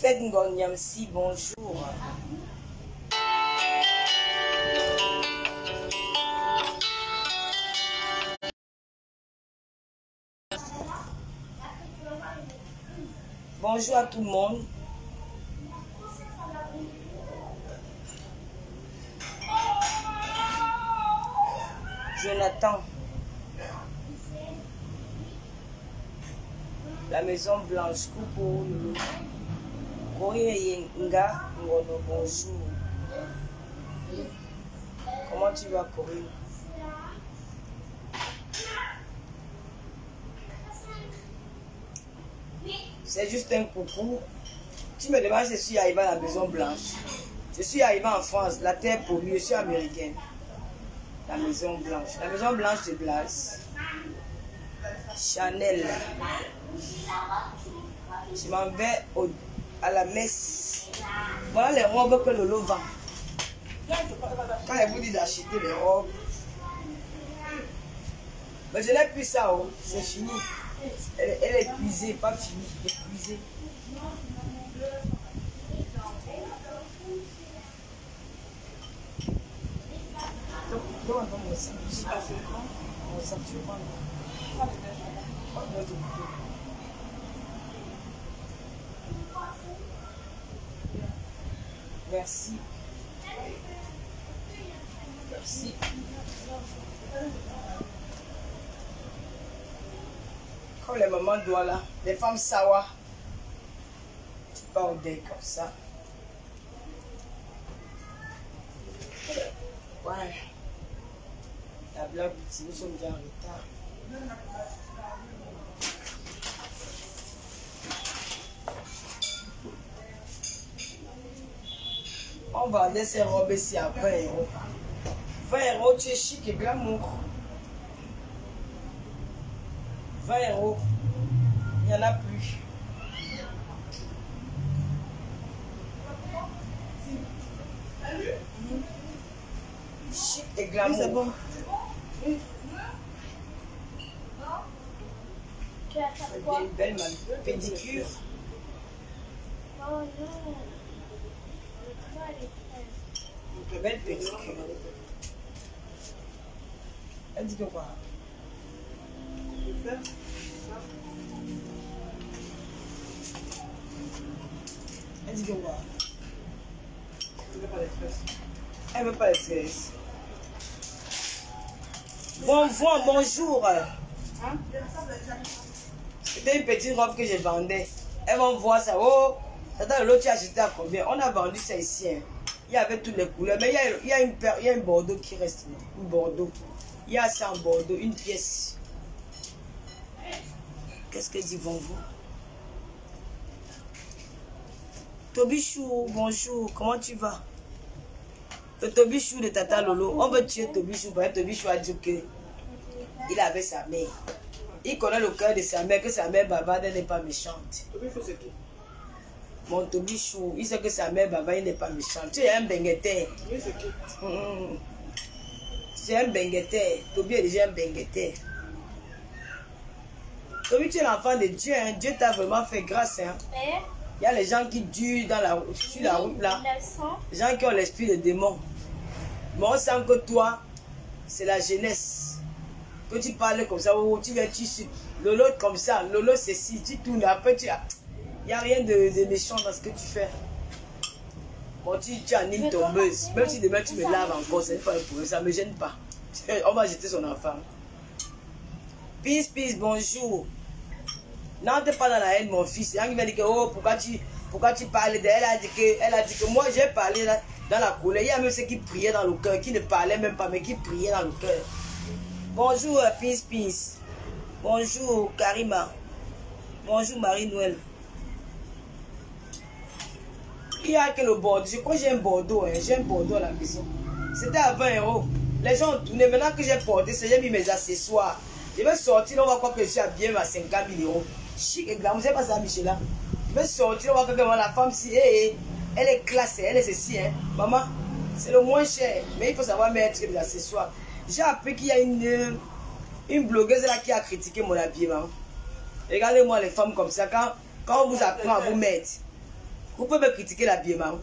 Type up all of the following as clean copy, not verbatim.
Ted Ngonyamsi, bonjour. Bonjour à tout le monde. Jonathan. La Maison Blanche. Coucou. Corinne Yenga. Bonjour. Comment tu vas, Corinne? C'est juste un coucou. Tu me demandes si je suis arrivé à la Maison Blanche. Je suis arrivé en France, la terre promise, je suis américaine. La Maison Blanche. La Maison Blanche de Blas. Chanel. Je m'en vais à la messe. Voilà les robes que Lolo vend. Quand elle vous dit d'acheter les robes. Mais je n'ai plus ça, oh. C'est fini. Elle est épuisée, pas finie, épuisée. Mon sac, tu vois. Merci. Merci. Comme les mamans doivent là, les femmes sawa. Tu pars au deuil comme ça. Ouais. La blague, nous sommes déjà en retard. On vendait ces robes ici à 20 €. 20 €, tu es chic et glamour. 20 €. Il n'y en a plus. Chic et glamour. Oui, c'est bon. Une belle pédicure. Oh non. Une belle pédicure. Elle dit que quoi? Elle dit que quoi? Elle veut pas les tresses. Bonjour. C'était une petite robe que je vendais. Elles vont voir ça. Oh, tata l'autre tu as acheté à combien? On a vendu ça ici. Hein. Il y avait toutes les couleurs. Mais il y a un bordeaux qui reste. Un bordeaux. Il y a ça en bordeaux, une pièce. Qu'est-ce que dit vous? Tobichou, bonjour. Comment tu vas? Le Tobichou de Tata Lolo. On veut tuer Tobichou. Tobichou a dit que il avait sa mère. Il connaît le cœur de sa mère, que sa mère bavarde n'est pas méchante. Tobichou c'est qui? Mon Tobichou, il sait que sa mère bavarde n'est pas méchante. Tu es un bengueté. Oui, c'est qui? Tu es un bengueté. Tobi est déjà un bengueté. Tobi, tu es l'enfant de Dieu. Hein. Dieu t'a vraiment fait grâce. Hein. Il y a les gens qui durent sur la route là. Les gens qui ont l'esprit de démon. Mais on sent que toi, c'est la jeunesse. Que tu parles comme ça, oh, tu viens, tu suis. Lolo comme ça, Lolo c'est si, tu tournes, après tu as. Il n'y a rien de méchant dans ce que tu fais. Bon, tu animes tombeuse. Même si demain tu me laves encore, c'est pas un problème, ça ne me gêne pas. On va jeter son enfant. Peace, bonjour. N'entre pas dans la haine, mon fils. Il y a qui va dire que, oh, pourquoi tu parles d'elle? Elle a dit que moi j'ai parlé dans la colère. Il y a même ceux qui priaient dans le cœur, qui ne parlaient même pas, mais qui priaient dans le cœur. Bonjour, Peace. Bonjour, Karima. Bonjour, Marie-Noël. Il y a que le Bordeaux. Je crois que j'ai un Bordeaux. Hein. J'ai un Bordeaux à la maison. C'était à 20 €. Les gens ont tourné. Maintenant que j'ai porté, j'ai mis mes accessoires. Je vais sortir, on va croire que je suis habillé à 50 000 €. Chic et glamour. C'est pas ça, Michela. Je vais sortir, on va croire que la femme, si, elle est classe, elle est ceci. Hein. Maman, c'est le moins cher. Mais il faut savoir mettre des accessoires. J'ai appris qu'il y a une blogueuse là qui a critiqué mon habillement. Regardez-moi les femmes comme ça. Quand on vous apprend à vous mettre, Vous pouvez me critiquer l'habillement.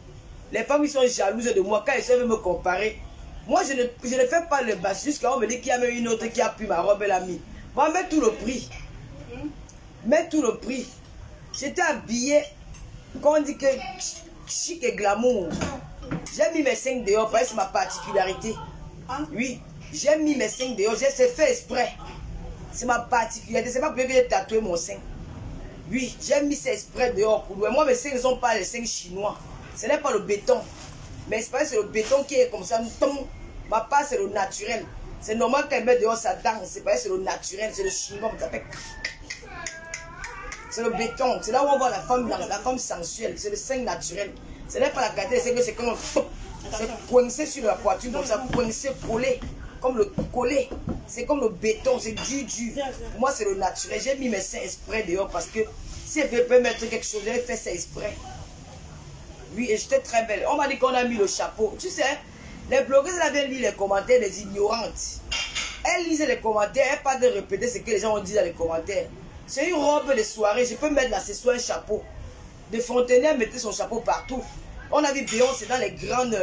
Les femmes qui sont jalouses de moi, quand elles veulent me comparer, moi je ne fais pas le bâche jusqu'à on me dit qu'il y a même une autre qui a pris ma robe et l'a mis. Moi, mets tout le prix. Mets tout le prix. J'étais habillée, quand on dit que chic et glamour. J'ai mis mes 5 dehors, parce que c'est ma particularité. Oui, j'ai mis mes 5 dehors, j'ai fait exprès. C'est ma particularité, c'est pas pour que j'ai tatoué mon sein. Oui, j'ai mis ça exprès dehors pour lui. Moi, mes seins ne sont pas les seins chinois. Ce n'est pas le béton. Mais c'est le béton qui est comme ça. Ma part, c'est le naturel. C'est normal qu'elle met dehors sa danse. C'est pas c'est le naturel, c'est le chinois. C'est le béton. C'est là où on voit la femme sensuelle. C'est le sein naturel. Ce n'est pas la qualité, c'est comme c'est coincé sur la poitrine, comme ça, coincé, collé. Comme le collé. C'est comme le béton, c'est dur. Moi, c'est le naturel. J'ai mis mes seins exprès dehors parce que si elle peut mettre quelque chose, j'ai fait ça exprès. Oui, et j'étais très belle. On m'a dit qu'on a mis le chapeau. Tu sais, les blogueuses avaient lu les commentaires des ignorantes. Elles lisaient les commentaires, elles pas de répéter ce que les gens ont dit dans les commentaires. C'est une robe de soirée, je peux mettre là, c'est soit un chapeau. De Fontenaire mettait son chapeau partout. On a vu Beyoncé dans les grandes,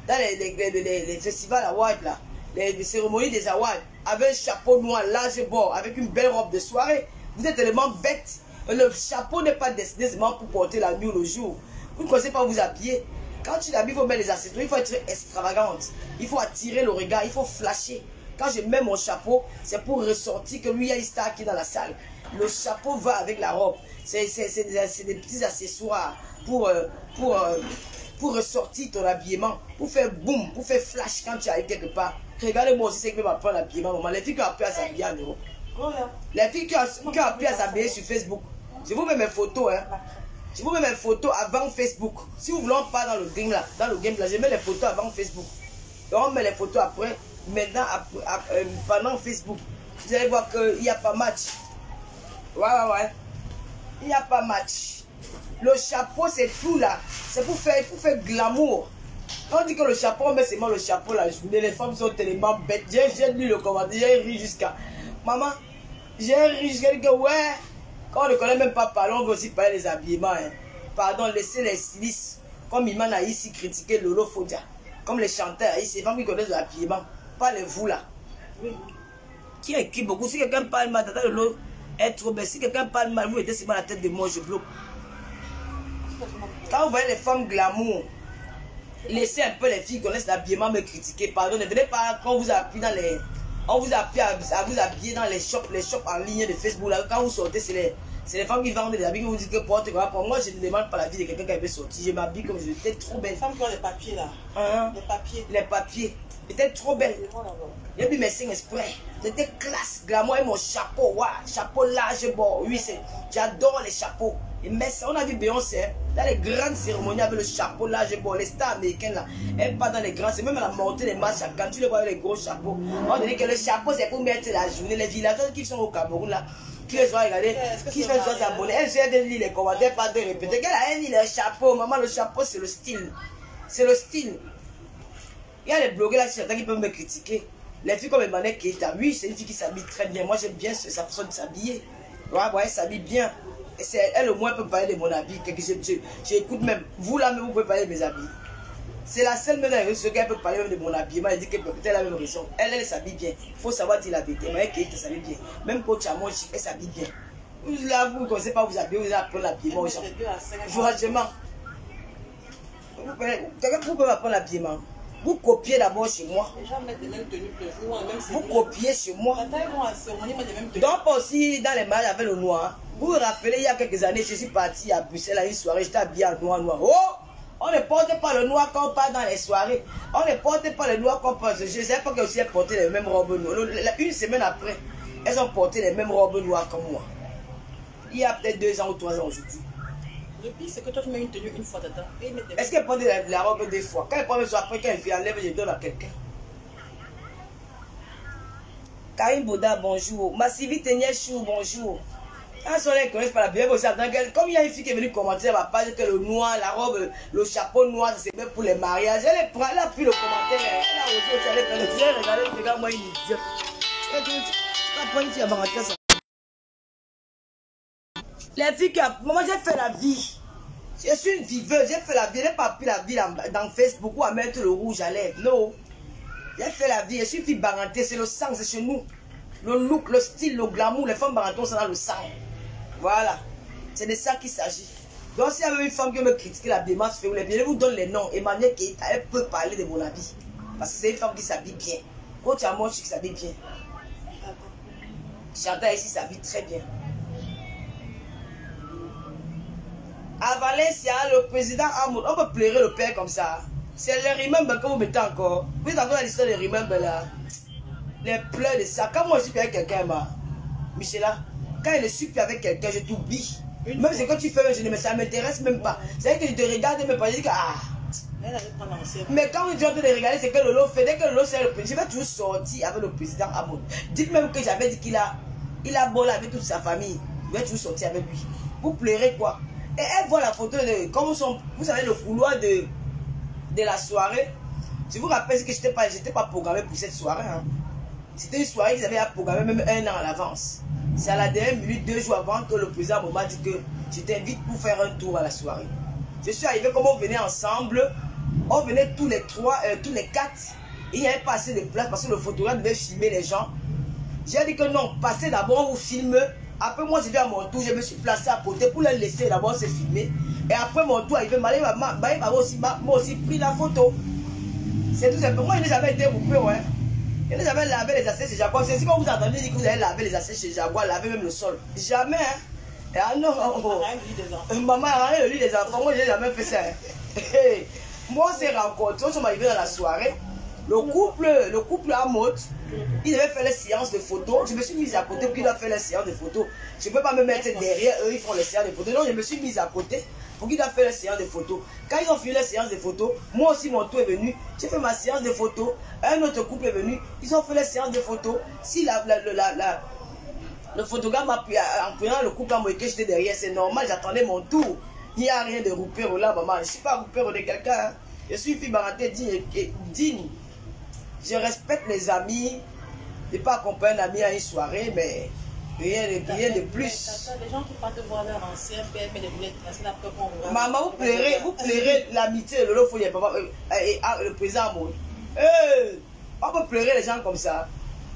dans les festivals awards là, les cérémonies des awards, avec un chapeau noir large bord, avec une belle robe de soirée. Vous êtes tellement bête. Le chapeau n'est pas destiné seulement pour porter la nuit ou le jour. Vous ne connaissez pas vous habiller. Quand tu l'habilles, il faut mettre les accessoires, il faut être extravagante. Il faut attirer le regard, il faut flasher. Quand je mets mon chapeau, c'est pour ressortir que lui, il y a une star qui est dans la salle. Le chapeau va avec la robe. C'est des petits accessoires pour ressortir ton habillement, pour faire boum, pour faire flash quand tu arrives quelque part. Regardez-moi aussi, c'est que m'apprendre l'habillement, maman. Les filles qui ont appris à s'habiller en euros. Les filles qui ont appris à s'habiller sur Facebook. Je vous mets mes photos, hein. Je vous mets mes photos avant Facebook. Si vous voulez pas dans le game là, je mets les photos avant Facebook. Donc on met les photos après, maintenant, pendant Facebook. Vous allez voir qu'il n'y a pas match. Ouais. Il n'y a pas match. Le chapeau, c'est tout là. C'est pour faire glamour. Quand on dit que le chapeau, on met seulement le chapeau la journée. Les femmes sont tellement bêtes. J'ai lu le commentaire, j'ai ri jusqu'à... Maman, j'ai ri jusqu'à dire que ouais, quand on ne connaît même pas parler, on veut aussi parler des habillements. Hein. Pardon, laissez les stylistes. Comme Iman a ici critiqué Lolo Fodia. Comme les chanteurs ici, les femmes qui connaissent l'habillement. Pas les vous là. Oui. Qui écrit beaucoup. Si quelqu'un parle mal, tata Lolo est trop belle. Si quelqu'un parle mal, vous mettez seulement la tête de moi, je bloque. Quand vous voyez les femmes glamour, laissez un peu les filles qui connaissent l'habillement me critiquer. Pardon, ne venez pas quand on vous appuie dans les... On vous appuie à vous habiller dans les shops en ligne de Facebook. Là, quand vous sortez, c'est les femmes qui vendent des habits qui vous disent que porte quoi. Pour moi, je ne demande pas la vie de quelqu'un qui veut sortir. Je m'habille comme je étais trop belle. Les femmes qui ont les papiers là. Les papiers. Les papiers. J'étais trop belle. J'ai mis mes signes exprès. J'étais classe. Glamour et mon chapeau. Wow, chapeau large bord. Oui, j'adore les chapeaux. Et mais ça, on a vu Beyoncé dans les grandes cérémonies avec le chapeau large bord. Les stars américaines là, elles pas dans les grands. C'est même à la montée des marches. Quand tu les vois avec les gros chapeaux, on dit que le chapeau c'est pour mettre la journée. Les villageois qui sont au Cameroun là, qui les ont regardé, qui se sont abonnés. Elles essaient de lire les commentaires, pas de répéter. Qu'elle a dit le chapeau. Maman, le chapeau c'est le style. C'est le style. Il y a les blogueurs là qui peuvent me critiquer. Les filles comme Emmanuel Keita, oui, c'est une fille qui s'habille très bien. Moi, j'aime bien sa façon de s'habiller. Ouais, elle s'habille bien. Et elle, au moins, peut parler de mon habit. J'écoute même. Vous, là, même, vous pouvez parler de mes habits. C'est la seule même raison qu'elle peut parler de mon habillement. Elle dit qu'elle peut peut-être la même raison. Elle s'habille bien. Il faut savoir dire la vérité. Emmanuel Keita s'habille bien. Même Coach Amon, elle s'habille bien. Vous, là, vous ne connaissez pas vous habiller, vous apprenez l'habillement aux gens. Franchement. Vous pouvez apprendre l'habillement. Vous copiez d'abord chez moi. Les gens mettent les mêmes tenues que vous, même vous copiez chez moi. Donc aussi dans les mariages avec le noir. Vous vous rappelez, il y a quelques années, je suis parti à Bruxelles à une soirée, j'étais habillé en noir. Oh, on ne porte pas le noir quand on part dans les soirées. On ne porte pas le noir quand on part. Je ne sais pas qu'elles aussi porté les mêmes robes noires. Une semaine après, elles ont porté les mêmes robes noires comme moi. Il y a peut-être 2 ans ou 3 ans aujourd'hui. Le pire, c'est que toi, tu mets une tenue une fois dedans. Est-ce qu'elle porte la robe 2 fois? Quand elle porte après, quand elle fait enlève, je donne à quelqu'un. Karine Boda, bonjour. Massivie Chou, bonjour. Quand on ne connaît pas la bien, comme il y a une fille qui est venue commenter à ma page que le noir, la robe, le chapeau noir, c'est même pour les mariages. Elle a pris le commentaire, elle a osé aussi aller faire le ciel. Regarde, moi, une idiote. Les filles qui ont... Maman, j'ai fait la vie. Je suis une viveuse, j'ai fait la vie, je n'ai pas pris la vie dans Facebook ou à mettre le rouge à lèvres. Non. J'ai fait la vie, je suis une fille barantée, c'est le sang, c'est chez nous. Le look, le style, le glamour, les femmes barantées, c'est dans le sang. Voilà. C'est de ça qu'il s'agit. Donc s'il y avait une femme qui me critique la démarche, je vous donne les noms. Emmanuel Keita, elle peut parler de mon avis. Parce que c'est une femme qui s'habille bien. Coach Amos qui s'habille bien. Chantal ici s'habille très bien. À Valencia, le président Amour, on peut pleurer le père comme ça. C'est les remember que vous mettez encore. Vous êtes encore dans l'histoire des remember là. Les pleurs de ça. Quand moi je suis avec quelqu'un, Michela, quand je suis avec quelqu'un, je t'oublie. Même ce que tu fais, ça ne m'intéresse même pas. C'est que je te regarde et me parle, je dis que mais quand je te regarder, c'est que Lolo fait. Dès que Lolo c'est le président, je vais toujours sortir avec le président Amour. Dites même que j'avais dit qu'il a bolé avec toute sa famille. Je vais toujours sortir avec lui. Vous pleurez quoi? Et elle voit la photo de comment sont, vous savez, le couloir de la soirée. Je vous rappelle que je n'étais pas programmé pour cette soirée. Hein. C'était une soirée qu'ils avaient programmé même 1 an à l'avance. C'est à la dernière minute, 2 jours avant, que le président m'a dit que je t'invite pour faire un tour à la soirée. Je suis arrivé comme on venait ensemble. On venait tous les 4. Il n'y avait pas assez de place parce que le photographe devait filmer les gens. J'ai dit que non, passez d'abord, on vous filme. Après moi, je vais à mon tour, je me suis placé à côté pour les laisser d'abord se filmer. Et après mon tour, il m'a aussi pris la photo. C'est tout simplement. Moi, il n'a jamais été coupé, ouais. Il n'a jamais lavé les assiettes chez Jaguar. C'est si quand vous entendez dire que vous allez laver les assiettes chez Jaguar, laver même le sol. Jamais, hein. Et ah non, maman a rien le lit des enfants. Moi, je n'ai jamais fait ça. Hein. Moi, on s'est rencontrés, on s'est arrivés dans la soirée. Le couple à mode, il devait faire les séances de photos. Je me suis mise à côté pour qu'il doit faire les séances de photos. Je ne peux pas me mettre derrière eux, ils font les séances de photos. Donc, je me suis mise à côté pour qu'il doit faire les séances de photos. Quand ils ont fini les séances de photos, moi aussi, mon tour est venu. J'ai fait ma séance de photos. Un autre couple est venu. Ils ont fait les séances de photos. Si le photographe m'a pris en prenant le couple à moi et que j'étais derrière, c'est normal, j'attendais mon tour. Il n'y a rien de roupère là, maman. Je ne suis pas roupère de quelqu'un. Hein. Je suis une fille barantée digne. Je respecte les amis. Je ne vais pas accompagner un ami à une soirée, mais rien de plus. Les gens qui partent voir leur ancien père, mais les lunettes, c'est la peur qu'on voit. Maman, vous plairez l'amitié, le président Amour. On peut pleurer les gens comme ça.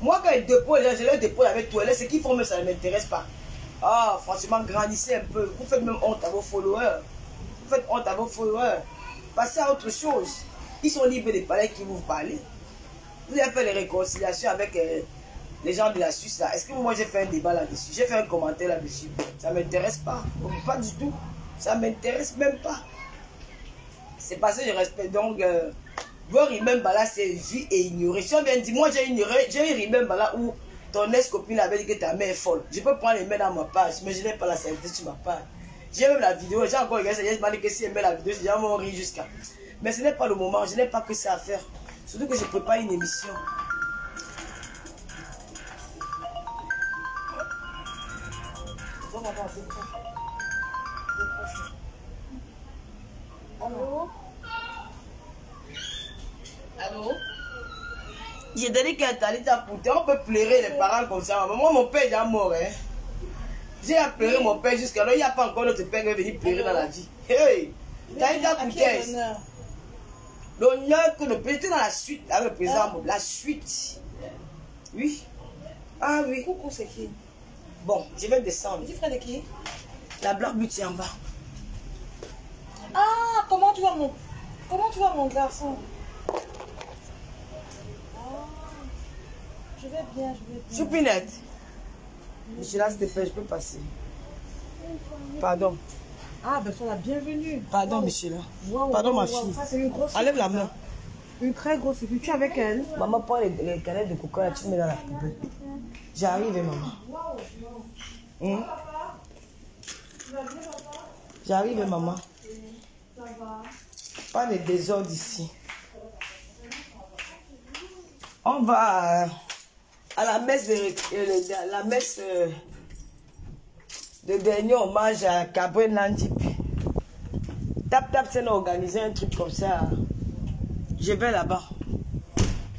Moi, quand je leur dépose avec toi, ce qu'ils font, mais ça ne m'intéresse pas. Ah, franchement, grandissez un peu. Vous faites même honte à vos followers. Vous faites honte à vos followers. Passez à autre chose. Ils sont libres de parler qui vous parlez. Vous avez fait les réconciliations avec les gens de la Suisse là. Est-ce que moi j'ai fait un débat là-dessus? J'ai fait un commentaire là-dessus. Ça ne m'intéresse pas. Pas du tout. Ça ne m'intéresse même pas. C'est parce que je respecte. Donc, vos remember là, c'est vu et ignoré. Si on vient dire, moi j'ai ignoré, j'ai eu remember là où ton ex-copine avait dit que ta mère est folle. Je peux prendre les mains dans ma page, mais je n'ai pas la sécurité sur ma page. J'ai même la vidéo, j'ai encore regardé, j'ai demandé que si elle met la vidéo, j'ai jamais ri jusqu'à. Mais ce n'est pas le moment, je n'ai pas que ça à faire. Surtout que je prépare une émission. Allô? Allô? J'ai donné qu'un Talita Pouté, on peut pleurer les parents comme ça. Moi, mon père est déjà mort. Hein. J'ai pleuré mon père jusqu'à là. Il n'y a pas encore notre père qui est venu pleurer dans la vie. Hey! Talita Pouté. L'honneur que le président dans la suite avec le président. La suite. Oui. Ah oui. Coucou, c'est qui? Bon, je vais descendre. Petit frère de qui? La Black Beauty en bas. Ah, comment tu vas mon garçon? Je vais bien, je vais bien. Choupinette. Michela, s'il te plaît, je peux passer. Pardon. Ah, ben sois la bienvenue. Pardon, Michela. Wow, pardon, ma wow, fille. ça, c'est une grosse. Enlève la main. Une très grosse fille. Tu es avec elle? Maman, prends les canettes de coca, là, tu mets dans la poubelle. J'arrive, maman. J'arrive, maman. Pas de désordre ici. On va à la messe de dernier hommage à Gabriel Landip. Tap, c'est organisé un truc comme ça. Je vais là-bas.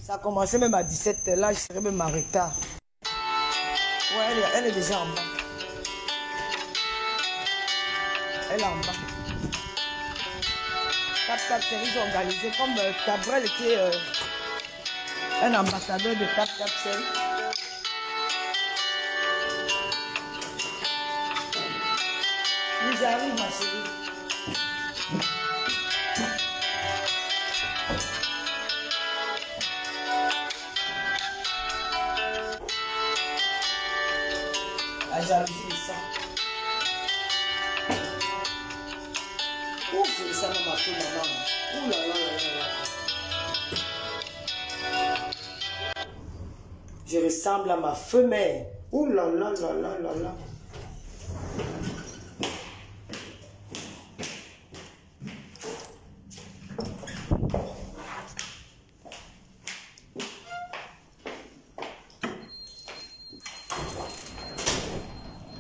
Ça a commencé même à 17h. Là, je serai même en retard. Ouais, elle est déjà en bas. Elle est en bas. Tap Tap Série organisée comme Cabrel était un ambassadeur de Tap Tap Série. Oui, j'arrive, ma chérie. La jalousie de ça. Ouh, je ressemble à ma fille, maman. Ouh là là là là là. Je ressemble à ma femelle. Ouh là là là là là là.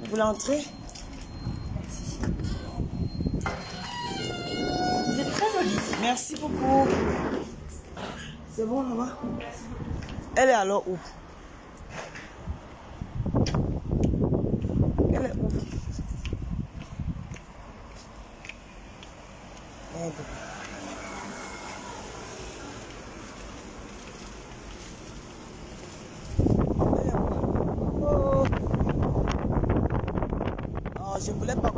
Vous voulez entrer? C'est très joli. Merci beaucoup. C'est bon là-bas? Elle est alors où? Elle est où? Merde. Je ne voulais pas.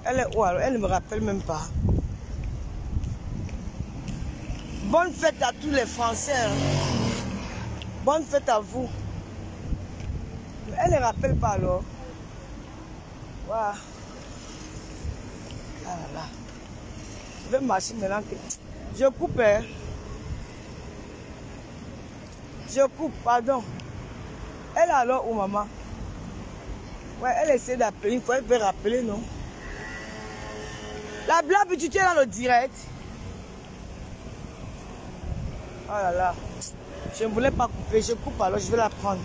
Elle est où alors? Elle ne me rappelle même pas. Bonne fête à tous les Français. Hein. Bonne fête à vous. Elle ne rappelle pas alors. Waouh. Ah là là. Je vais marcher maintenant. Je coupe. Hein. Je coupe, pardon. Elle alors où, maman? Ouais, elle essaie d'appeler. Il faut qu'elle veut rappeler, non? La blague, tu es dans le direct. Oh là là. Je ne voulais pas couper. Je coupe alors, je vais la prendre.